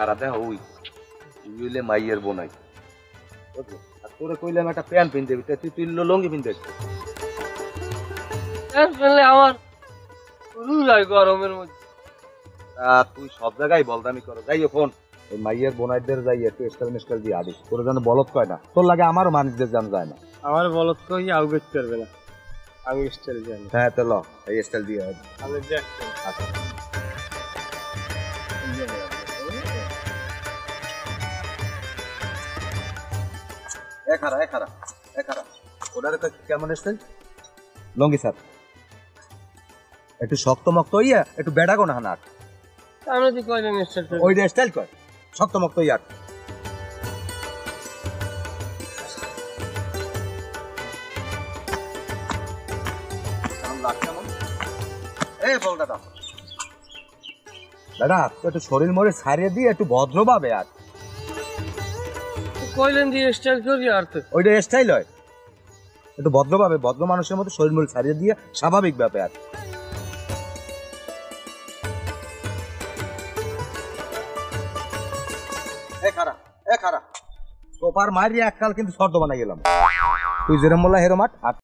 খারাপ দেখ ওই হইলে মাইয়ের বোনাই বুঝলি আর তোরে কইলাম একটা প্যান্ট পিনতে দিবি তুই তুই লঙ্গি পিনতে আমার লাগে গরমের মধ্যে তুই সব জায়গায় বলদামি করো যাইও ফোন এই মাইয়ের বোনাইদের যাই একটু স্টাইল মিস্টাইল দিয়ে আদিস তোর যেন বলত কয় না তোর লাগে আমারও মানুষদের জান যায় না আমার বলত কই আউগেট করবে না আমি স্টাইল জানি হ্যাঁ তো ল এই স্টাইল দিয়ে আমি দেখ আচ্ছা এখারা ওটারে কেমন স্টাইল লঙ্গি স্যার একটু শক্ত মক্ত হইয়া একটু বেড়া গো না হানার আমরা তো কইলাম স্টাইল ওই স্টাইল কয় শক্ত মক্ত হইয়া দাদা একটু শরীর মরে ছাড়িয়ে দিয়ে একটু ভদ্রভাবে আর কইলেন দিয়ে স্টাইল করি আর তো ওইটা স্টাইল হয় একটু ভদ্রভাবে ভদ্র মানুষের মতো শরীর মরে ছাড়িয়ে দিয়ে স্বাভাবিক ভাবে আর সোফার মারিয়ে এককাল কিন্তু শর্ত বানাই গেলাম তুই যেরম বললা হেরো মাঠ